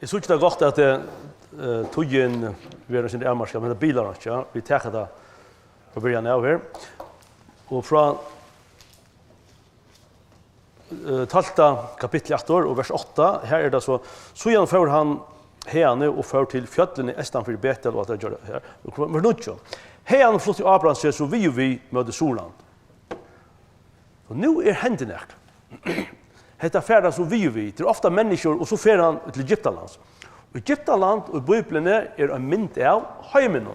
Jeg synes det godt at tog inn vi er sin ærmarska, men det er biler ikke, ja. Vi tar det på början av her. Og fra 12 kapittel 8 og vers 8, her er det så gjennomfører han hene og fører til fjøtlene estanfor Betel og at det gjør det her. Vers 9. Hene flott i Abraham sier så vi møter Soland. Og nå er hendene her. Hetta färdas så vi till ofta människor och så fer han till Egyptaland. Och Egyptaland och Bibeln är en mynd av heimen.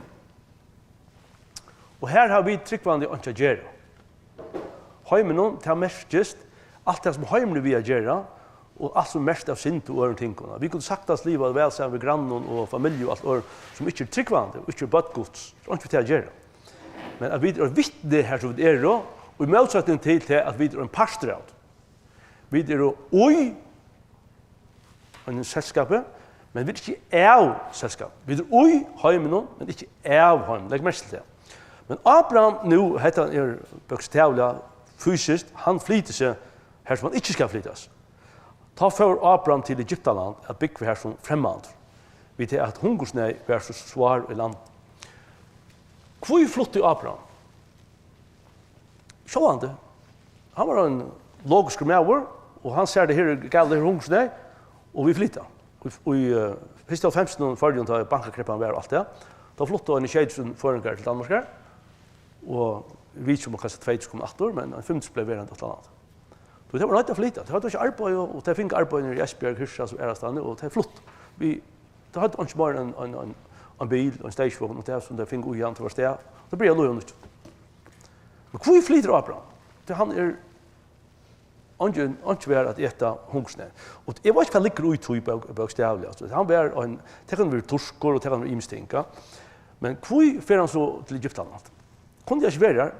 Och här har vi tryckvande antagera. Heimen tar mest just allt det som heimen vi gör och allt som mest av synd och öron tinkorna. Vi kunde saktas liva väl sen med grannen och familj och allt år som inte tryckvande och inte badgods. Sånt vi tar gera. Men att vi är vittne här så det är då och i motsättning till att vi är en pastor. Vi er oi en selskapet, men vi er ikke av selskapet. Vi er oi heimen, men ikke av heimen. Legg merke til det. Men Abraham nå, heter han bokstavlig fysisk, han flyter seg her som han ikke skal flytes. Ta for Abraham til Egyptaland at bygge her som fremmand. Vi til at hungersnøy var så svar i land. Hvor flytte Abraham? Så han det. Han var en logisk mæver, og han ser det her gale her hungersnøy, og vi flytta. Og i første av 15 førgen til bankakreppan var alt det. Da flytta han i Kjeidsen føringar til Danmark her, og vi vet ikke om kanskje 2008, men en 15 ble verand et eller annet. Så det var nødt til å flytta. Det hadde ikke arbeid, og det fikk arbeid i Esbjerg, Hirsa, som er stande, og det flytt. Det hadde ikke bare en bil, en stegsvogn, og det som det fikk ui an til hver sted. Det ble jeg løy nytt. Men hvor flytter Abraham? Han ikke var at eta hungersnøy. Og jeg var ikke hva ligger ut i bokstavlig. Han var en, det kan være torskor, og det kan være imstinka. Men hvor fer han så til Egyptaland? Kunne jeg ikke være her?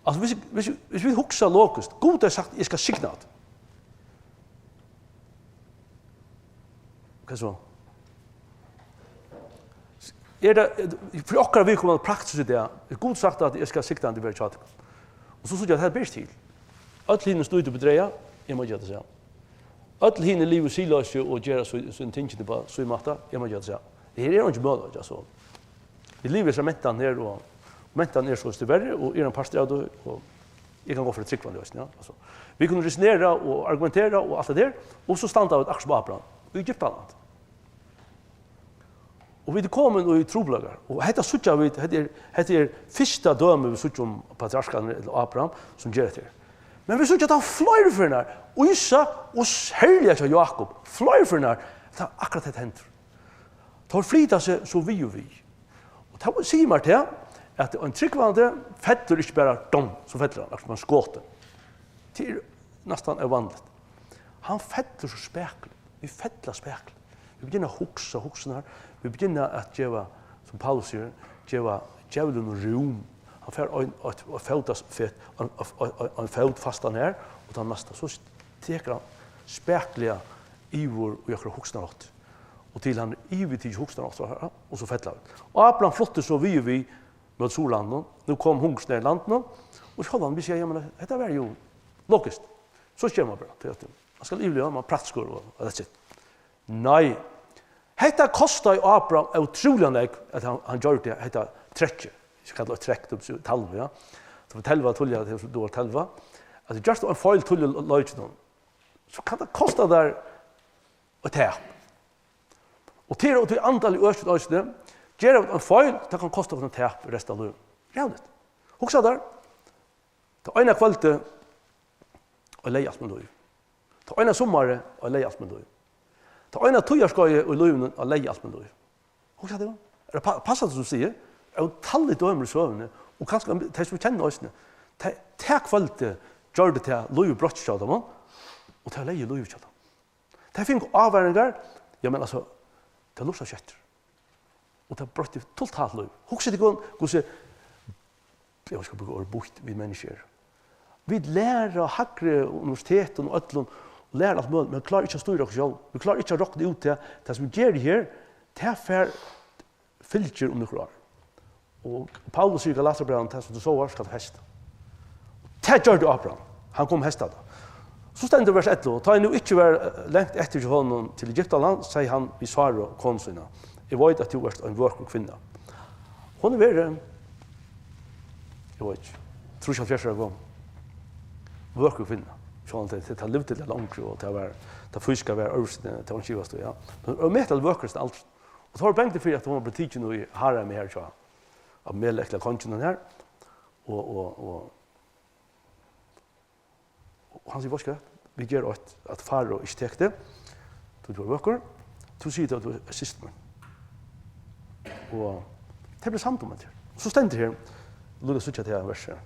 Altså, hvis vi hukser lokust, Gud har sagt, jeg skal signa det. Hva så? For okkar vi kommer til praktisk i det, Gud sagt at jeg skal signa det ved kjatt. Og så synes jeg at det er bedst til. Öll hinn stod på dreia, jeg må gjøre det seg. Öll hinn liv og siløse og gjøre sånn tingene på så i matta, jeg må gjøre det seg. Det her er ikke møte, altså. I livet er mentan her, og mentan er så til verre, og er en pastor av det, og jeg kan gå for det tryggvande også, ja. Altså, vi kunne resonera og argumentera og alt det der, og så standa vi et akkurat på Abraham, i Egyptaland. Og vi er kommet i troblager, og dette sutja vi, dette er første døme vi sutja om patriarkan eller Abraham, som gjør det her. Men vi sutja ta flere for henne, og Isak og herlige til Jakob, flere for henne, det er akkurat det hendt. Det har flyttet seg så vi og vi. Og det sier meg til at en tryggvande fetter ikke bare dom, som fetter han, som han skåter. Det er nesten vanligt. Han fetter så spekler. Vi fettler spekler. Vi begynner å hukse her. Vi begynner å gjøre, som Paulus sier, gjøre djævlen og rom. Han får en fød fast han her, og den neste. Så steker han speklige ivor og gjør huksene rått. Og til han ivor til huksene rått, og så fettler han. Og Abraham flotte så vi mot Solanden. Nå kom hungersnøy i landet, og så han, vi sier, ja, men dette var jo logisk. Så kommer han bare til man skal ivlig, man praktskår, og that's it. Nei. Dette kostet Abraham utrolig nek at han gjør det, dette trekker. Jeg kallar det trekt upp talva, ja. Så for talva tulja, det var talva. Altså, just en feil tulja løytjen, så kan det kosta der å ta. Og til andal i øyne, gjør det en feil, det kan kosta for en tap i resten av løyven. Rævligt. Hoksa der, ta øyne kvalte og leie alt med løyven. Ta øyne sommare og leie alt med løyven. Ta øyne tøyarskøye og løyven og leie alt med løyven. Hoksa det, er det passat som du sier? Og tallet dømer i søvnene, og kanskje de som kjenner oss, til kvalte gjør det til løyve brottskjødene, og til leie løyve kjødene. De finner avværinger, ja, men altså, til lorsa kjøtter. Og til brott totalt løyve. Husk ikke hvordan, jeg skal bruke årbukt vi mennesker. Vi lærer hakre universiteten og ødlån, og lærer alt mulig, men vi klarer ikke å styre oss selv. Vi klarer ikke å råkke det ut til det som vi gjør det her, til å være fylker om noen år. Og Paulus sier i Galaterbrevene til som du så var skal hesta. Det gjør du Abraham. Han kom hesta da. Så stendur vers 11, ta nu ikke var lengt etter til honom til Egyptaland, sier han vi Sara konsina. Jeg vet at du er en vårk kvinna. Hon er jeg vet ikke, tror ikke fjerst gang. Vårk kvinna. Sånn at det har livet til det langt, og det fysiska var øverste til hun kivast, ja. Men hun med til vårkest alt. Og så har bengt det for at hun har blitt tidlig nå i Harem her, så av medlekla kongen her, og han sier, hva skal vi gjør at faro ikke tek det, du er vøkker, du sier at du er sist med. Og det blir samt om det. Så stender her, lukk å sitte til verset.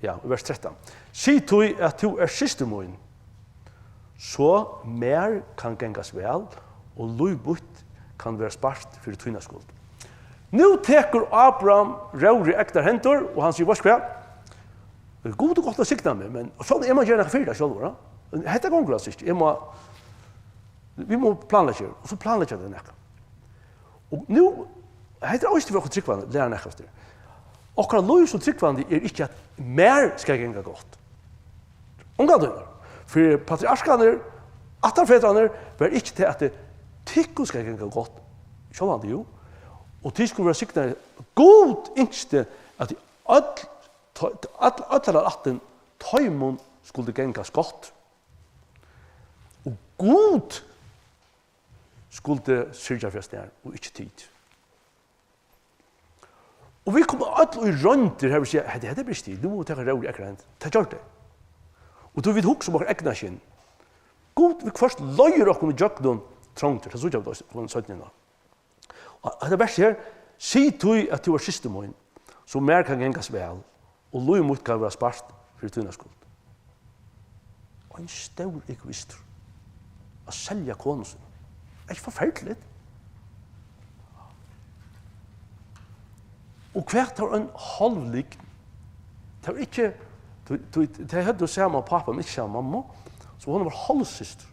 Ja, i vers 13. Si du at du er siste min, så mer kan gengas vel, og løybut kan være spart for tøyna skuld. Nå teker Abraham røyre ektar hentor, og han sier, hva skal det er god og godt å sikta meg, men sånn er man gjerne ikke fyrir selv. Hette gonger altså ikke. Vi må planlegge, og så planlegge det nekka. Og nå, hette er også for å tryggvann, lære nekka efter. Okra lov som tryggvann er ikke at mer skal genga godt. Omgandunner. For patriarskaner, attarfetraner, var ikke til at det tikko skal genga godt. Sjålvan det jo. Og til skulle være sikta god yngste at alle atten tøymon skulle gengas godt. Og god skulle syrja fjast der, og ikke tid. Og vi kommer alle i rønter her og sier, det er brist tid, nå må vi tenke røyre ekkert hent. Det gjør det. Og du vil huske om ekna kinn. God, vi først løyer okkur i jøkken trångter, det så ikke av det på 17. Og det verste her, si du at du er siste mån, så mer kan gengas vel, og løy mot kan være spart for tøyna skuld. Og en stor egoist å selja konen sin. Det er ikke forferdelig. Og hvert har en halvlig, det er ikke, det hadde jo samme pappa, men ikke samme mamma, så hun var halvsyster.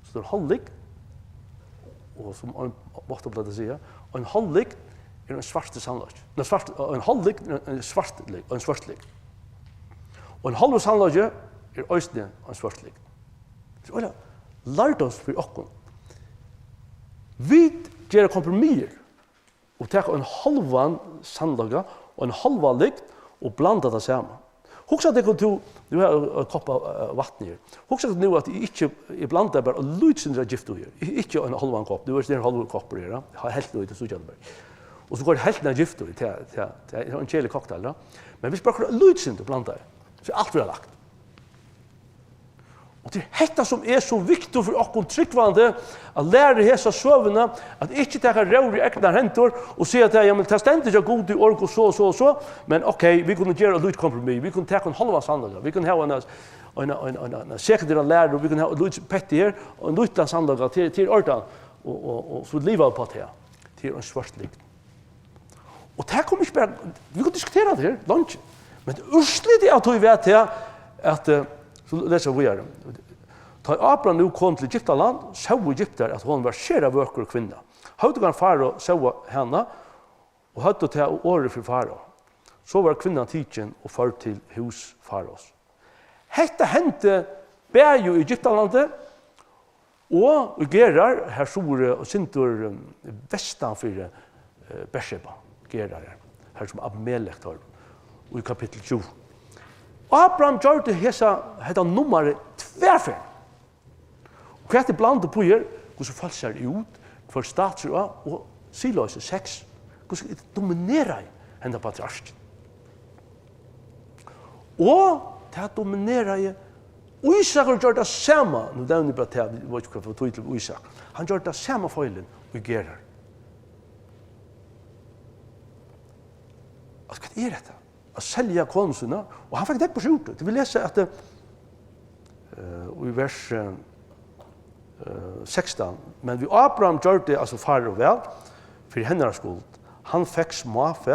Så det er halvlig, og som en måtte bli det sier, og en halvlig er en svarte sannlag. En halvlig er en svartlig, og en svartlig. Og en halvlig sannlag er øyne og en svartlig. Så det lærte oss for okken. Vi gjør kompromisser, og tar en halvan sannlaga og en halva likt og blanda det sammen. Hugsa at du har en kopp av vatten her. Hugsa at nu at jeg blanda bare lutsindra gift her. Ikke en halvan kopp, du har en halva kopper her. Jeg har helt noe til Sujadberg. Og så går det helt ned gift her til en kjelig cocktail. Men hvis bare lutsindra blanda her, så er alt vi har lagt. Og det er dette som er så viktig for oss tryggvande å lære hese søvnene, at ikke ta røyre i ekne hentor og si at ja, men ta stendig ikke god i ork og så, men ok, vi kunne gjøre et kompromiss, vi kunne ta en halva sannlaga, vi kunne ha en sekundære lærer, og vi kunne ha en petti her, og en liten sannlaga til ordan, og så livet på det her, til en svartlig. Og det kommer ikke bare, vi kan diskutere det her, lunch, men urslig det at vi vet her, at så leser vi her. Da Abraham nå kom til Egyptaland, så Egypter at hun var skjera vøker kvinna. Høyde kan faro så henne, og høyde til året for faro. Så var kvinnan tidsen og ført til hus faros. Hette hendte bæg jo i Egyptalandet, og Gerar, her store og sintor vestanfyr Beersheba, Gerar her som Abimelech tar, og i kapittel 20. Abraham gjør det hetta nummeret tverfer. Og hva er det blandet på her? Hvordan falser det ut for statser og siløse 6? Hvordan dominerer henne patriarken? Og det dominerer Isak gjør det samme. Nå nevner jeg bare til, jeg vet ikke hva for tog til Isak. Han gjør det samme feilen og Gerar. Hva er dette? Å selja konusene, og han fikk det på skjortet. Vi leser at i vers 16, men vi Abraham gjør det, altså far og vel, for hennes skuld. Han fikk småfe,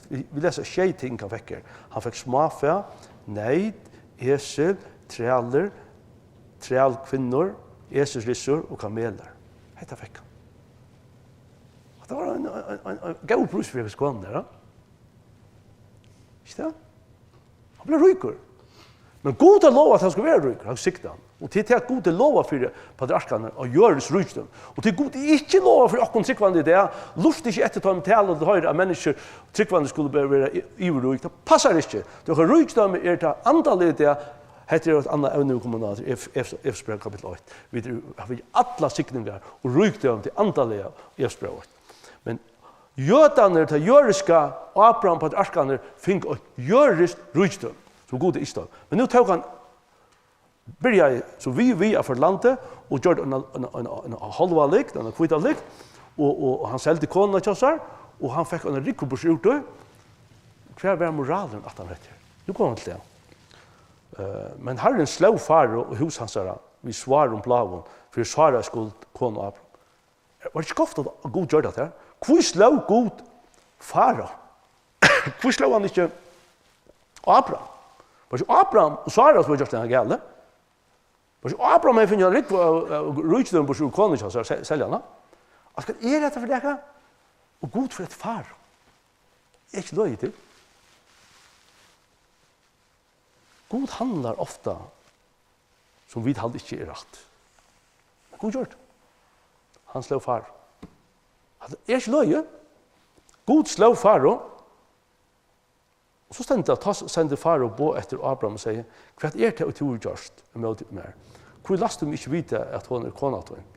vi leser tjej ting han fikk her. Han fikk småfe, neid, esel, trealer, trealkvinnor, eselslisser og kameler. Hette fikk han. Det var en god brus for jeg skånd der, da. Ikke det? Han ble ryker. Men God har lovat att han ska vara rik, han siktar han. Och till att God har lovat för patriarkarna och görs rikdom. Och till God är inte lovat för att tryckvande det. Lust inte efter att tal och höra att människor tryckvande skulle vara överrik. Det passar inte. Det har rikdom är det antalet det heter ett annat ämne kommunalt Efesierbrev kapitel 8. Vi har alla siktningar och rikdom till antalet Efesierbrev 8. Men jötarna till göriska Abraham patriarkarna fick göris rikdom. Så god är istad. Men nu tog han började så vi för landet och gjorde en halva likt, en kvita likt och han sålde konen till sig och han fick en rikobus ut då. Kvar var moralen att han rätt. Nu kommer till det. Men Herren slå far och hus hans där vi svar om plagen för Sara skulle kon upp. Var det skoft att god gjorde det här? Kvist slå god fara. Kvist slå han inte Abraham. Var Abraham och Sara som just den gällde. Var Abraham har funnit rikdom på sin konen så säljarna. Alltså är det för det och god för ett far. Är inte löjligt till. God handlar ofta som vi hade inte är rätt. God gjort. Han slår far. Det är inte löjligt. God slår far och så sände far och bo efter Abraham och säger, hva er det du gjørst med mer? Hvor lasst du ikke vite at hun er kona til henne?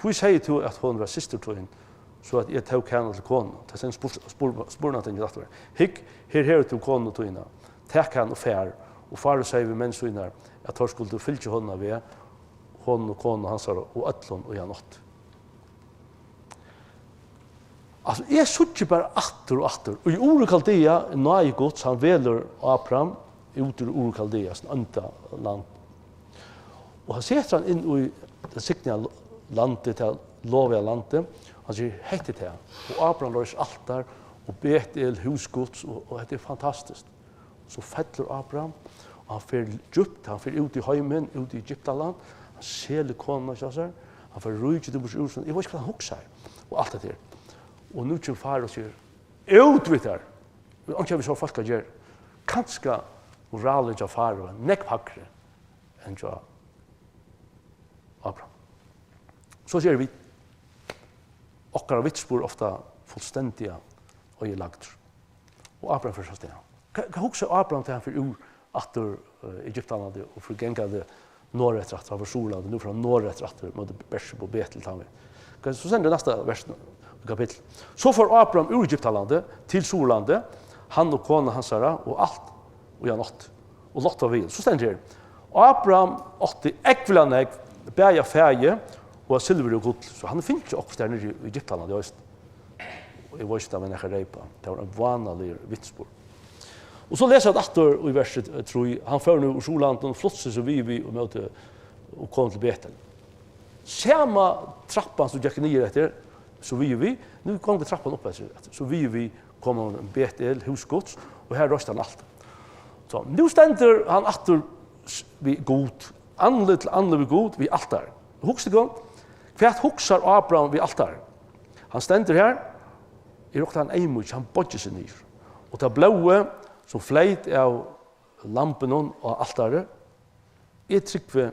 Hvor sier du at hun var syster til henne, så at jeg tok henne til kona? Det er en spørsmål til henne. Hikk, her til kona til henne. Takk henne og fær. Og far sier vi menn sånne at hun skulle fylle henne ved hon og kona hans og øtlån og janott. Alltså är så inte bara åter. Och i Ur Kaldea när Guds han väljer Abraham ut ur Ur Kaldeas anta land. Och han sätter han in i det siktiga landet till loviga landet. Han säger hette det. Och Abraham lös altar och Betel husgods och det är fantastiskt. Så fäller Abraham och han för djupt, han för ut i hemmen, ut i Egyptaland. Han ser konen så här. Han för rujt det bort ur. Jag vet inte vad han huxar och allt det där. Och nu kommer far och säger, utvitar. Och jag vill så folk gör. Kanske moralen av far och neckpackre än jag Abraham. Så ser vi. Och våra vitsspår ofta fullständiga och är lagt. Och Abraham förstås det. Kan också Abraham till han för ur att Egyptaland och för gängade norrrättrat av Solland nu från norrrättrat mot Bersebo Betel tar vi. Så sen det nästa versen kapitel. Så får Abraham ur Egyptalandet till Sollandet, han och kona hans och allt och janott. Och Lot var vil. Så ständer det. Abraham åtte äggvillanägg, bäja färge och silver och guld. Så han finns ju också där nere i Egyptalandet. Jag var inte av en reipa. Det var en vanlig vitsspår. Och så läser jag att i verset 3, han för nu ur Sollandet och flottser så vi och möter och kom till Betel. Samma trappan som gick ner efter så vi nu kommer vi trappan upp så vi kommer en Betel husgods och här röstar han allt. Så nu ständer han åter vi god andligt vi god vi altar. Huxa gång. Kvart huxar Abraham vi altar. Han ständer här i rokta han emot han bodger sig ner. Och ta blåa som fleit av lampen och altaret. Är tryckve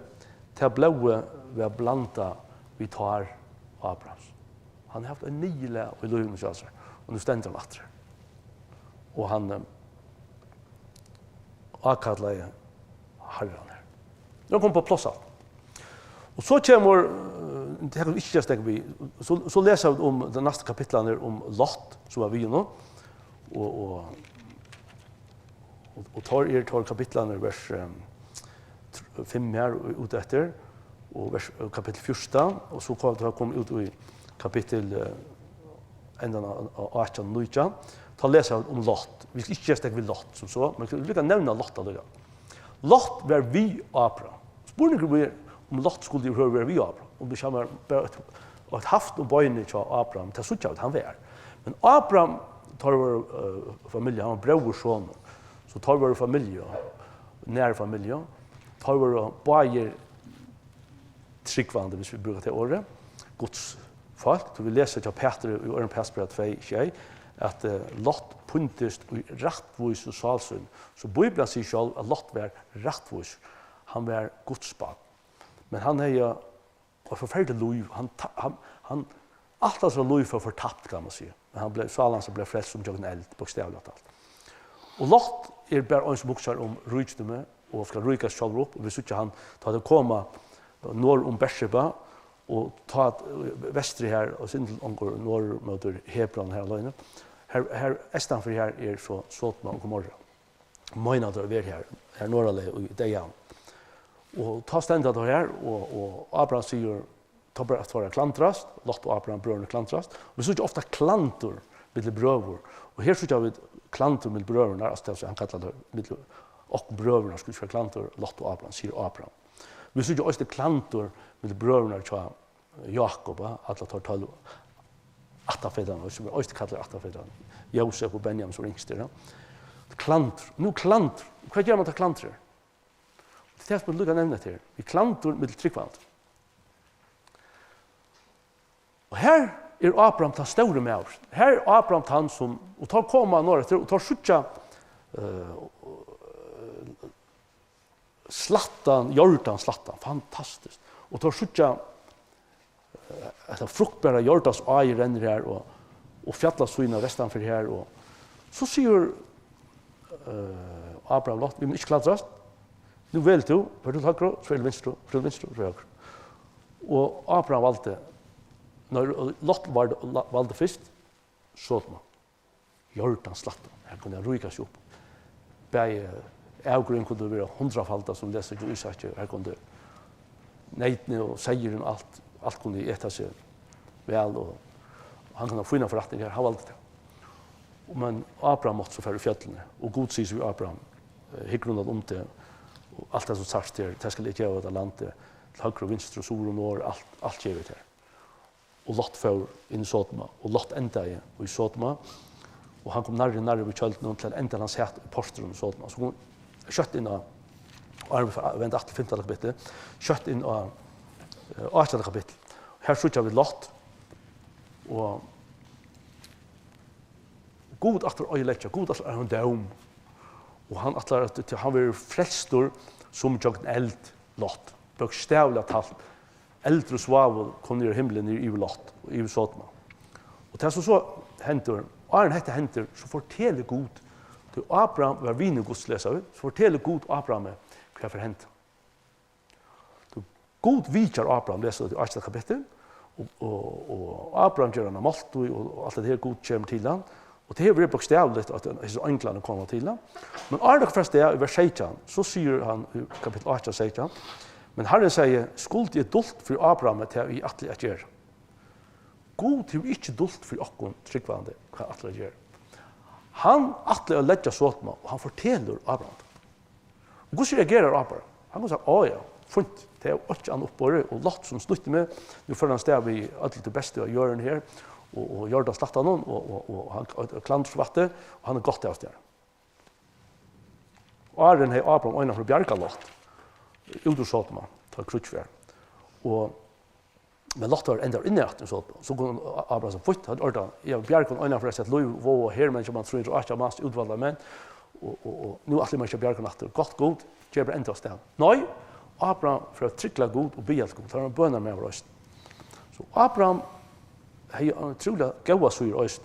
ta blåa vi blanda vi tar Abrahams. Han har haft en nile och lögn och så. Och nu ständer han åter. Och han akadlar Herren här. Nu kommer på plats allt. Och så kommer det här inte just vi så läser vi om den nästa kapitlen om Lot som var vi nu och tar kapitlen vers 5 här ut efter och vers kapitel 14 och så kommer ut i kapitel ända 18 9 ta läsa om Lot. Vi ska inte just vi Lot som så men vi kan nämna Lot då. Lot var vi Abraham. Spurningen är om Lot skulle ju höra vi Abraham. Om det kommer att haft och böjning till Abraham till så att han var. Men Abraham tar vår familj, han var brorson. Så tar vår familj, nära familj, tar vår bajer tryckvande, hvis vi brukar till året. Guds folk, så vi läser till Peter i Ören Petra 2:6, at Lot puntist i rattvis og salsyn. Så Bibelen sier selv at Lot var rattvis. Han var godsbarn. Men han er jo og forferdelig liv. Han alt altså liv for fortapt, kan man si. Men han ble, Salans ble frelst som jøkken eld, bokstavlig alt. Og Lot bare en som bukser om rydstemme, og skal rykes selv opp, og hvis ikke han tar det koma nord om Beersheba, og ta vestri her, og sin til omgår nord mot Hebron her alene. Her estanfor her så Sodoma og Gomorra. Møyna der er her nordale og Dejan. Og ta stendet der her, og Abraham sier, ta bare at være klantrast, Lot og Abraham brødrene klantrast. Vi så ikke ofte klantor med brøver, og her så ikke vi klantor med brødrene, altså han kallar det med och bröderna skulle för klantor Lot och Abraham sier Abraham. Vi såg ju också klantor med bröderna till Jakob alla tar tal åttafedan och som också kallar åttafedan. Josef och Benjamin som yngste då. Klantor, nu klantor. Vad gör man till klantor? Det är som att lugga nämna till. Vi klantor med tryckvand. Och här Abraham tar stora med oss. Här Abraham han som och tar komma några och tar skjuta slattan, Jordan slattan, fantastiskt. Och tar skjuta fruktbara Jordans aj renner här och fjallasvyna restan för här och så säger Abraham Lot, vi må ikke klatrast. Nu vel du, for du høyre, så vel venstre, for du venstre, så høyre. Og Abraham valgte, når Lot valgte først, Sodoma. Jordan slatten, her kunne jeg ryka seg opp. Begge avgrunn kunne være 100-falda som leser til Isak, her kunne neitene og seieren, alt kunne etta seg vel, og han kunne finne forretning her, han valgte det. Men Abraham måtte så færre fjellene, og god sier vi Abraham, hyggrunnet om det, og alt det som sagt her, det skal ikke gjøre det landet, til høyre og vinstre og sol og nord, alt gjør vi her. Og Lot får inn i Sodoma, og Lot enda i Sodoma, og han kom nærmere ved kjølten til enda han sett i posteren i Sodoma. Så kom kjøtt inn av, og jeg venter 15. kapittel, kjøtt inn av 18. kapittel. Her slutter vi Lot, og god atter øyeletja, god atter han døm. Og han atter at han var frelstor som jøgn eld Lot. Bokstavlig talt. Eldre svavel kom ned i himmelen i Lot og i Sodoma. Og det som så henter, Arne hette henter, så forteller god til Abraham var vinen godsleser, så forteller god Abraham hva for hent. God vidjar Abraham leser det i 18. kapittel, og Abraham gjør han av Maltoi, og alt det her god kommer til han. Og det er veldig bokstavligt at disse englene kommer til han. Men Arne først det i vers 16, så sier han i kapittel 18, 16, men Herren sier, skuld er dult for Abraham til vi atle at gjør. God er ikke dult for okkon tryggvande hva atle at gjør. Han atle å legge Sodoma, og han forteller Abraham. Og hvordan reagerer Abraham? Han kan si, ja, funnet, det er ikke han oppåret, og Lot som slutter med, nå føler han sted vi atle til beste å gjøre den her, og gjør det slakta noen, og han klandsvatte, og han er godt av sted. Og Arren har Abraham øyne for å bjerke Lot, ut ur Sodoma, ta krutsvær. Men Lot var enda inne i Sodoma, så kunne Abraham som fått, hadde ordet, jeg bjerke øyne for å sette lov, vå og her, men som man tror ikke er mest utvalgte menn, og nå er man ikke bjerke natter, godt god, gjør det enda sted. Nei, Abraham for å trykle god og bli alt god, tar han bønner med over østen. Så Abraham hei trolig gaua syr øst.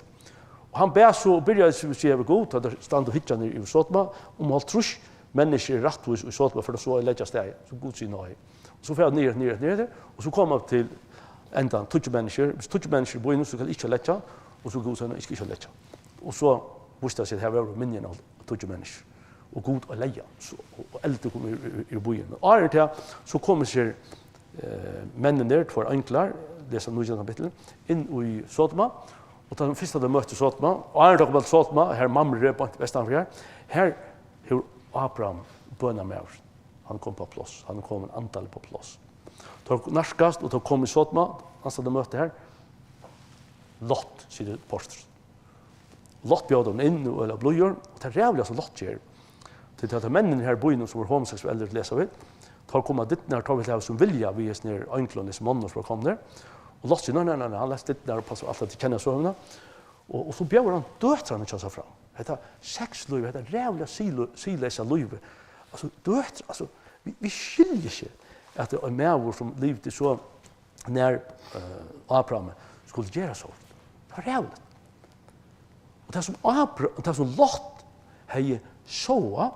Og han ber så, og byrja å si over god, at det stand og hitja ned i Sodoma, alt trus mennesker rattvis i Sodoma, for det så er ledja steg, så god sier nei. Og så fer han ned, og så kom han til enda 20 mennesker, hvis 20 mennesker bor inne, så kan ikke ledja, og så god sier han ikke ledja. Og så visste jeg at her var minjen av 20 mennesker, og god og leia, og eldre kom i bojen. Og Arren til, så kommer seg mennene der, for enklar, det som nå kapittel, inn i Sodoma, og den første de møtte Sodoma, og Arren tok på Sodoma, her Mamre på vestanfor her har Abraham bønna med oss. Han kom på plass, han kom en antall på plass. Tok narskast, og tok kom i Sodoma, han sa de møtte her, Lot, sier det posters. Lot bjød dem inn, eller blodgjør, og det er rævlig som Lot gjør. Til at mennene her bøyene som var homoseksuelle til å lese vidt, tar komma dit när tar vi det som vilja vi är ner enklon som månor för kom där och Lot sig nej han läste det där och passar allt att känna så hemma Og så bjør han døtrene til seg fram. Dette sexliv, dette rævlig silesa liv. Altså, døtre, altså, vi skiljer ikke at det er med som livet så nær Abraham skulle gjøre så. Det var rævlig. Og det som Lot hei såa,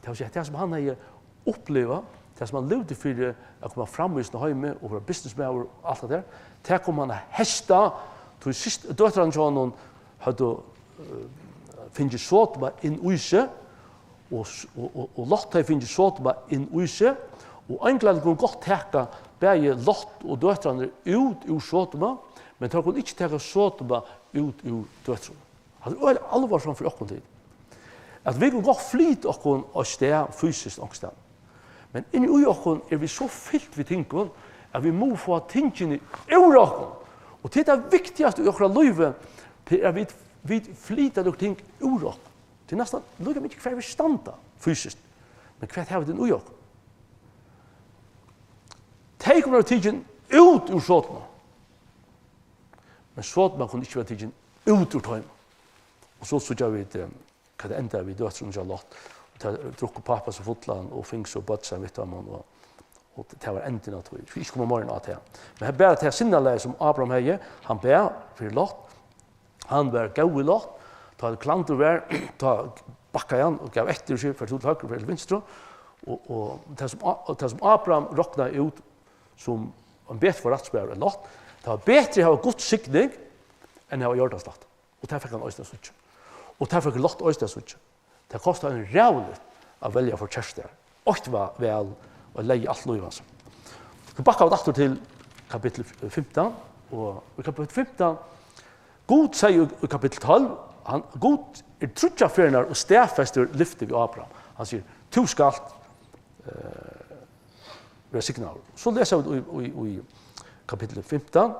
det som han hei oppleva, det som han levde for å komme fram i sin heime og være businessman og alt det der, det kom han hesta, døtrene til honom hadde finnet Sodoma inn i seg, og Lot hei finnet Sodoma inn i seg, og egentlig kunne godt teka begge Lot og døtrene ut ur Sodoma, men de kunne ikke teka Sodoma ut ur døtrene. Det er alvorsamt for oss tid. At vi kan godt flyte oss av sted fysisk og sted. Men inni i oss vi så fyllt ved tingene at vi må få tingene ur oss. Og det er viktigast i okra livet er at vi flyter nok ting ur oss. Det er nesten lukket mye hver vi standa fysisk, men hver har vi den ui oss. De kommer av tingene ut ur Sodoma. Men Sodoma kunne ikke være tingene ut ur tøyma. Og så gjør vi det, hva det enda vi døtrene til Lot. Drukker pappa så fotland og finks og bøtsa mitt av man, og det var enden av tog. Vi ikke kommer morgen av det. Men han ber til sinnaleie som Abraham hei, han ber for Lot. Han ber gau i Lot, ta det klanter vær, ta bakka igjen og gav etter seg for til høyre for venstre. Og det som Abraham råkna ut som en bet for rettsbær Lot, det var bedre å ha god sikning enn å ha jordanslat. Og det fikk han øyne suttje. Og det fikk Lot øyne suttje. Det kostet en rævlig å velge for kjærester. Og var vel å leie alt lov. Vi bakker av til kapittel 15. Og i kapittel 15, God sier i kapittel 12, God trutja ferner og stedfester lyftet ved Abraham. Han sier, du skal være signaler. Så leser vi i kapittel 15.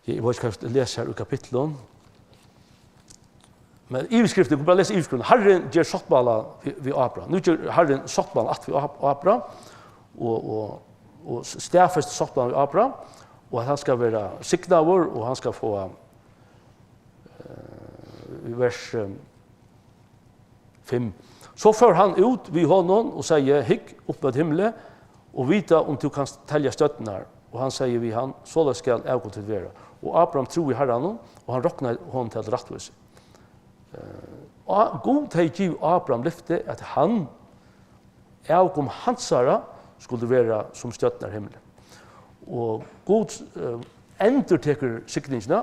Jeg var ikke lese her i kapitlen. Men iveskriften, jeg kan bare lese iveskriften. Herren gjør sottbala ved Abraham. Nå gjør Herren sottbala at ved Abraham, og stedfest sottbala ved Abraham, og at han skal være signaver, og han skal få i vers 5. Så fører han ut ved honom og sier, hikk opp med himmelen, og vita om du kan telja støttene her. Og han sier vi han, så det skal jeg gå til være. Og Abraham tror i Herren, og han råkner honom til rettvis. God har givet Abraham lyfte at han, jeg om hansara, skulle være som støttene av himmelen. Og God endertekker sikringene,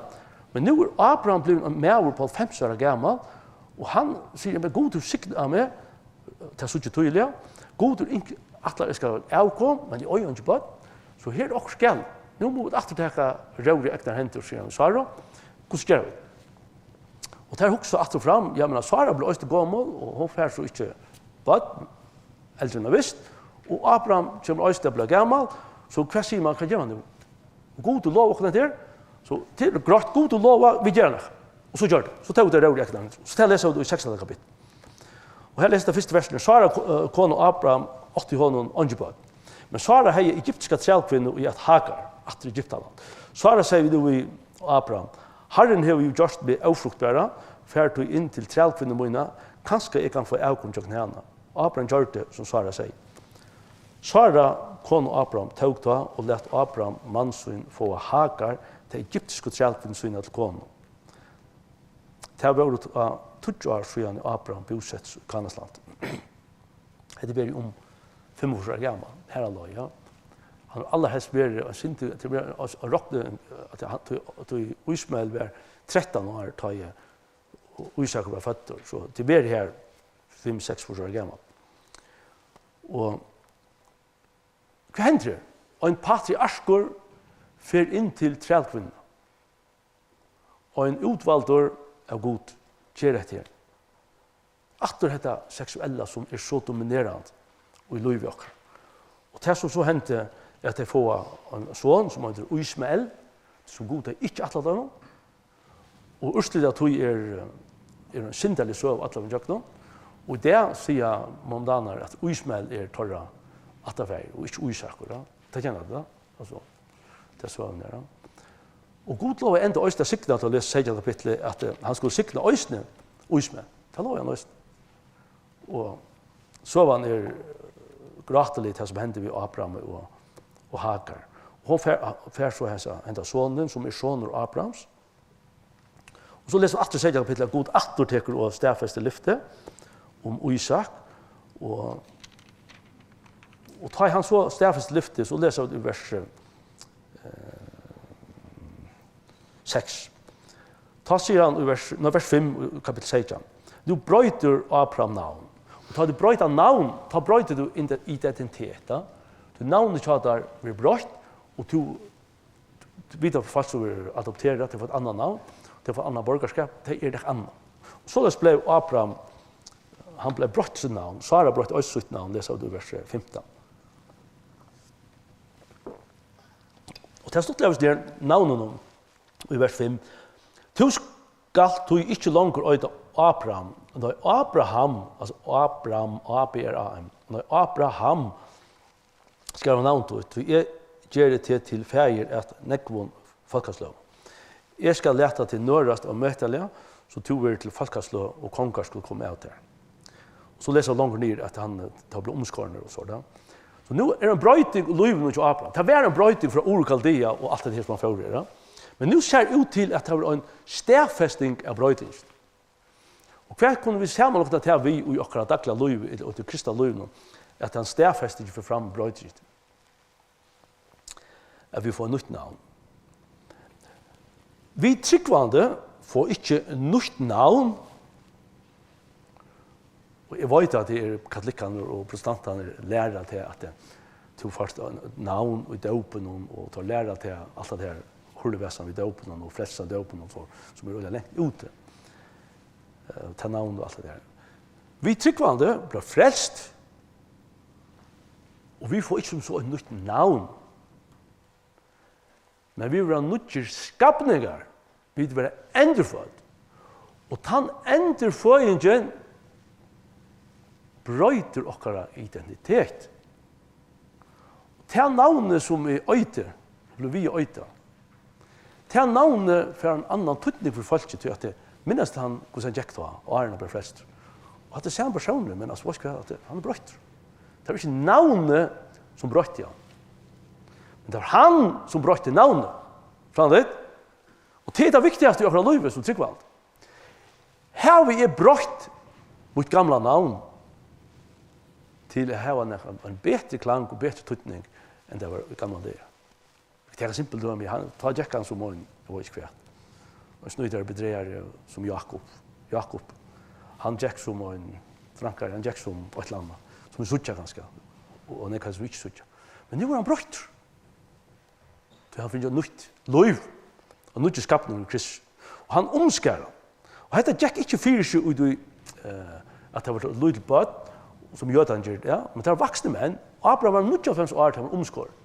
men nå er Abraham blevet med over på 50 år gammel, og han sier, men God har sikret av meg, det er så ikke tydelig, God har ikke at jeg skal avkom, men jeg øyer ikke på. Så her er også skjell. Nå må vi etterteke røyre ekter henter, sier han Sara. Hvordan gjør vi? Og der hukser etter fram, ja, men Sara ble øyne gammel, og hun fær så ikke bad, eldre enn jeg visst. Og Abraham kommer øyne ble gammel, så hva sier man, hva gjør man nå? God til lov og der, så til grått god til lov, vi gjør det. Og så gjør det. Så tar vi det røyre ekter henter. Så tar jeg leser det i 16. kapittel. Og her leser det første versen. Sara kone Abraham, 80 honom angebad. Men Sara hei egyptiska trælkvinner i et Hagar, at Egyptaland. Sara sier vi nå i Abraham, Herren har jo gjort meg avfruktbæra, fært inn til trælkvinner mine, kanskje jeg kan få avkom til henne. Abraham gjør det, som Sara sier. Sara, kone Abraham, tok da og let Abraham mannsyn få Hagar til egyptiske trælkvinner sine til kone. Det var vært 20 år siden Abraham bosetts i Kanasland. Det ber om 5 år gammel, her Allah, ja. Han har aller helst vært, han råkte at Ismael var 13 år, da Isak var født, så det ber her 5-6 år gammel. Og hva hender det? Og en patriarker fer inn til trælkvinnen. Og en utvalgtor av god gjør dette her. Atter dette seksuelle som er så dominerende og i livet okker. Og det som så hendte er at jeg får en son som heter Ismael, som god er ikke atlet av noen. Og urslit at hun er en syndelig søv atlet av noen. Og det sier Momdaner at Ismael er torra atlet og ikke Isak. Det kjenner det da. Altså, det så han där. Och god lov ända östa sikna att läsa säga kapitlet att han skulle sikna ösne ösme. Ta lov han öst. Och så var han gratteligt det som hände vid Abraham och Hagar. Hon fär så här ända sonen som son av Abrahams. Och så läser vi 8 kapitel god åter teker och stafeste lyfte om Isak och tar han så stafeste lyfte så läser vi vers 6. Ta sier han i vers 5 kapitel 16. Du brøyter Abraham navn. Og ta du brøyter navn, ta brøyter du identitet. Du navnet tjater blir brøyt, og du videre fast du er adopteret til å få et annet navn, til å få et annet borgerskap, det det annet. Og så ble Abraham, han ble brøyt sitt navn, Sara brøyt også sitt navn, leser du vers 15. Og til slutt leves det navnet i vers 5. Du skal du ikke langer øyde Abraham. Når Abraham, altså Abraham, A-B-R-A-M, når Abraham skal ha navn til, jeg gjør det til feir at nekvån folkeslov. Jeg skal lete til nørast og møtelige, så du vil til folkeslov og konger skulle komme ut der. Så leser han langer ned at han tar bli omskårende og sånn. Så nå en brøyting og livet til Abraham. Det var en brøyting fra Ur Kaldea og alt det her som han fører. Men nu ser det ut til at det var en stedfesting av brøyting. Og hva kunne vi se med noe til vi i akkurat daglig liv og til kristne liv at han stedfesting for fram brøyting. At vi får nytt navn. Vi tryggvande får ikke nytt navn. Og jeg vet at det katolikkene og protestantene lærer til at du først navn og døpen og tar lærer til alt det her hullevæsen vid døpen og flesta døpen som veldig lengt ute. Ta navn og alt det der. Vi tryggvande blir frelst og vi får ikke som så et nytt navn. Men vi vil ha nytt skapninger. Vi vil være endrefødd. Og den endrefødingen brøyter okkara identitet. Ta navnet som er øyte, blir vi øyte. Ta navnet for en annan tydning for folk til at det minnes han hvordan han gikk da, og Arne ble flest. Og at det ser han personlig, men altså, at han er brøyter. Det var ikke navnet som brøyte han. Men det var han som brøyte navnet. Sånn det? Og det er det viktigste i akkurat livet som tryggvald. Her vi er brøyt mot gamla navn til å ha en bedre klang og bedre tydning enn det var i gamla det. Det er simpelt døm. Ta Jekkan som morgen, det var ikke kvært. Og snøyder bedreier som Jakob. Han Jack som en frankare, han Jack som et landa, som er suttja ganske, og han er kanskje ikke suttja. Men nu var han brøyt. Han finner nytt liv, og nytt skapning i Kristus. Og han omskærer. Og dette Jack ikke fyrir seg ut i at det var et lydelig bøtt, som jødene gjør det, men det var voksne menn. Abraham var 95 år til han omskåret.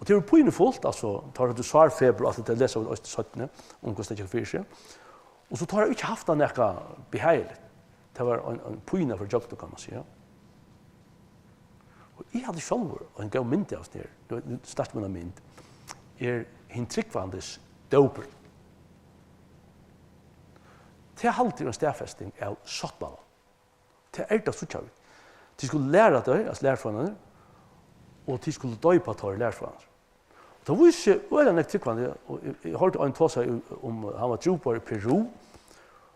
Og det var pynefullt, altså, tar du svarfeber og alt det leser av det 17, om hvordan det ikke fyrir seg. Og så tar jeg ikke haft han ekka beheilig. Det var en pyne for jobben, kan man si. Og jeg hadde selv en gav mynd av oss nere, det var start med en mynd, hin tryggvandes døper. Det er alltid en stedfesting av sottball. Det er det suttja vi. De skulle lære det, altså lærerfrønene, og de skulle døypa til lærerfrønene. Det var ikke øyne tryggvande, og jeg hørte en tås om han var trobar i Peru,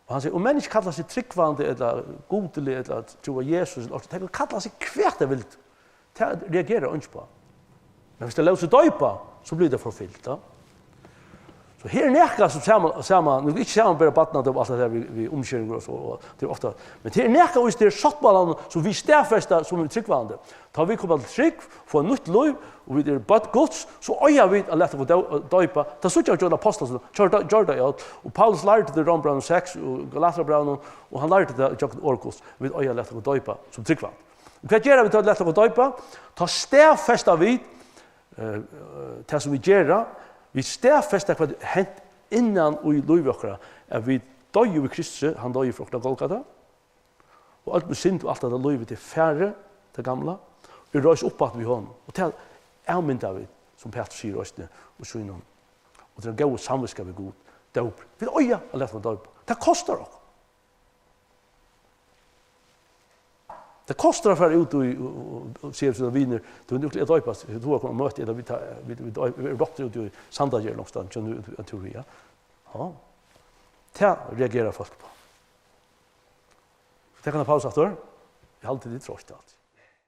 og han sier, om mennesker kallar seg tryggvande, eller godelig, eller tro av Jesus, de kan kalla seg hvert det vilt. Det reagerer ikke på. Men hvis det låter døypa, så blir det forfyllt. Da. Så her nekka som samman, nu ikke samman bare badnad av alt det der vi omkjøringer og så, og det er ofta, men her nekka hvis det er sottballan som vi stedfesta som er tryggvande. Da vi kommer til trygg, få en nytt liv, og vi er bad gods, så øya vi å lette å døypa. Da sutt jeg gjør apostelen, gjør det alt, og Paulus lærte det i Rombraun 6, og Galaterbraun, og han lærte det i Jakob Orkos, vi øya lette å døypa som tryggvande. Hva gjør vi til å lette å døypa? Ta stedfesta vi det som vi gjør, vi stedfester hva det hent innan og i livet okra, at vi døy i Kristus, han døy for okra Golgata, og alt med synd og alt det livet til færre, det gamla, vi røys opp at vi hånd, og til avmynda vi som Petrus sier også, og så innom. Og det er en god samviska ved god. Dåp. Vi øya å lete med dåp. Det kostar oss. Det kostar att fara ut och se så vinner. Du nu att döpas. Du har kommit möte där vi rakt ut i Sandager någonstans nu teoria. Ja. Det reagerar folk på. Det kan jag pausa efter. Jag har alltid det tråkigt allt.